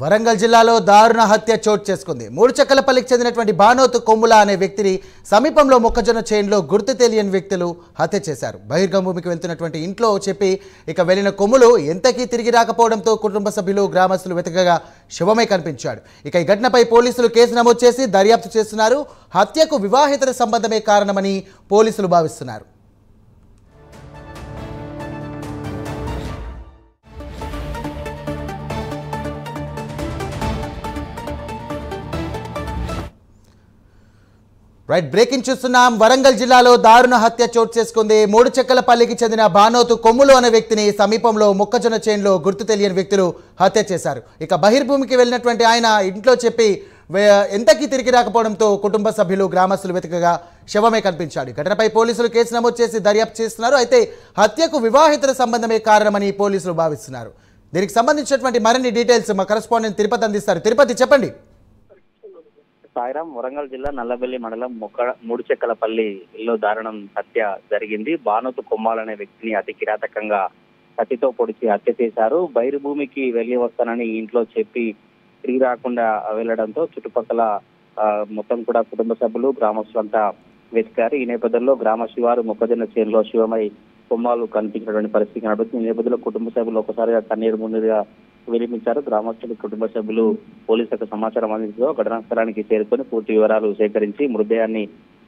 వరంగల్ జిల్లాలో దారుణ హత్య చోటు చేసుకుంది. మూడుచక్కలపల్లికి చెందినటువంటి బానోతు కొమ్ముల అనే వ్యక్తిని సమీపంలో మొక్కజొన్న చేనులో గుర్తు తెలియని వ్యక్తులు హత్య చేశారు. బహిర్గభూమికి వెళ్తున్నటువంటి ఇంట్లో చెప్పి వెళ్లిన కొమ్ములు ఎంతకీ తిరిగి రాకపోవడంతో కుటుంబ సభ్యులు గ్రామస్తులు వెతకగా శవమే కనిపించాడు. ఈ ఘటనపై పోలీసులు కేసు నమోదు చేసి దర్యాప్తు చేస్తున్నారు. హత్యకు వివాహేతర సంబంధమే కారణమని పోలీసులు భావిస్తున్నారు. బ్రేకింగ్ చూస్తున్నాం. వరంగల్ జిల్లాలో దారుణ హత్య చోటు చేసుకుంది. మూడుచెక్కలపల్లికి చెందిన బానోతు కొమ్ములు అనే వ్యక్తిని సమీపంలో మొక్కజొన్న చేనులో గుర్తు తెలియని వ్యక్తులు హత్య చేశారు. బహిర్భూమికి వెళ్ళినటువంటి ఆయన ఇంట్లో చెప్పి ఎంతకీ తిరిగి రాకపోవడంతో కుటుంబ సభ్యులు గ్రామస్తులు వెతకగా శవమే కనిపించాడు. ఘటనపై పోలీసులు కేసు నమోదు చేసి దర్యాప్తు చేస్తున్నారు. అయితే హత్యకు వివాహేతర సంబంధమే కారణమని పోలీసులు భావిస్తున్నారు. దీనికి సంబంధించినటువంటి మరిన్ని డీటెయిల్స్ మా కరెస్పాండెంట్ తిరుపతి అందిస్తారు. తిరుపతి, చెప్పండి. సాయిరాం, వరంగల్ జిల్లా నల్లబెల్లి మండలం మూడుచెక్కలపల్లిలో దారుణం హత్య జరిగింది. బానోతు కొమ్మాల్ అనే వ్యక్తిని అతి కిరాతకంగా కత్తితో పొడిచి హత్య చేశారు. బహిర్భూమికి వెళ్లి వస్తానని ఇంట్లో చెప్పి తిరిగి రాకుండా వెళ్లడంతో చుట్టుపక్కల మొత్తం కూడా కుటుంబ సభ్యులు గ్రామస్తులంతా వెతికారు. ఈ నేపథ్యంలో గ్రామ శివారు మొక్కజొన్న చేనులో శివమై కొమ్మాలు కనిపించినటువంటి పరిస్థితి కనబడుతుంది. ఈ నేపథ్యంలో కుటుంబ సభ్యులు ఒకసారిగా కన్నీరు మున్నీరుగా విలిపించారు. గ్రామస్తులు కుటుంబ సభ్యులు పోలీసులకు సమాచారం అందించడంతో ఘటనా స్థలానికి చేరుకొని పూర్తి వివరాలు సేకరించి మృతదేహాన్ని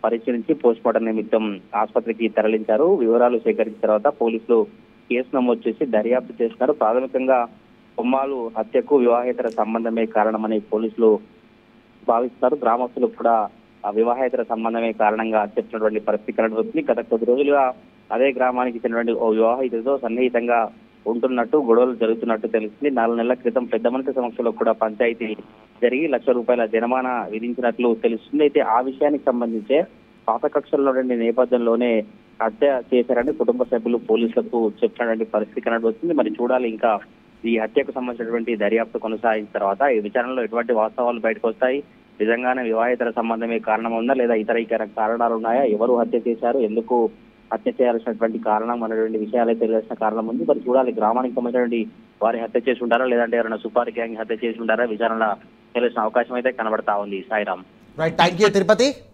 పరిశీలించి పోస్ట్మార్టం నిమిత్తం ఆసుపత్రికి తరలించారు. వివరాలు సేకరించిన తర్వాత పోలీసులు కేసు నమోదు చేసి దర్యాప్తు చేస్తున్నారు. ప్రాథమికంగా కొమ్మాలు హత్యకు వివాహేతర సంబంధమే కారణమని పోలీసులు భావిస్తున్నారు. గ్రామస్తులు కూడా వివాహేతర సంబంధమే కారణంగా చెప్పినటువంటి పరిస్థితి కనబడుతుంది. గత కొద్ది రోజులుగా అదే గ్రామానికి చెందినటువంటి ఓ వివాహితుడితో సన్నిహితంగా ఉంటున్నట్టు గొడవలు జరుగుతున్నట్టు తెలిసింది. 4 నెలల క్రితం పెద్ద మనిషి సమక్షంలో కూడా పంచాయతీ జరిగి ₹1,00,000 జరిమానా విధించినట్లు తెలుస్తుంది. అయితే ఆ విషయానికి సంబంధించే పాత కక్షల్లో నేపథ్యంలోనే హత్య చేశారని కుటుంబ సభ్యులు పోలీసులకు చెప్పినటువంటి పరిస్థితి కనబడుతుంది. మరి చూడాలి, ఇంకా ఈ హత్యకు సంబంధించినటువంటి దర్యాప్తు కొనసాగిన తర్వాత ఈ విచారణలో ఎటువంటి వాస్తవాలు బయటకు వస్తాయి, నిజంగానే వివాహేతర సంబంధమే కారణం ఉందా లేదా ఇతర కారణాలు ఉన్నాయా, ఎవరు హత్య చేశారు, ఎందుకు హత్య చేయాల్సినటువంటి కారణం అనేటువంటి విషయాలే తెలియాల్సిన కారణం ఉంది. మరి చూడాలి, గ్రామానికి సంబంధించినటువంటి వారి హత్య చేసి ఉంటారా లేదంటే ఎవరైనా సుపారీ గ్యాంగ్ హత్య చేసి ఉంటారా, విచారణ తెలిసిన అవకాశం అయితే కనబడతా ఉంది. Sairam. Right, thank you Tirupati.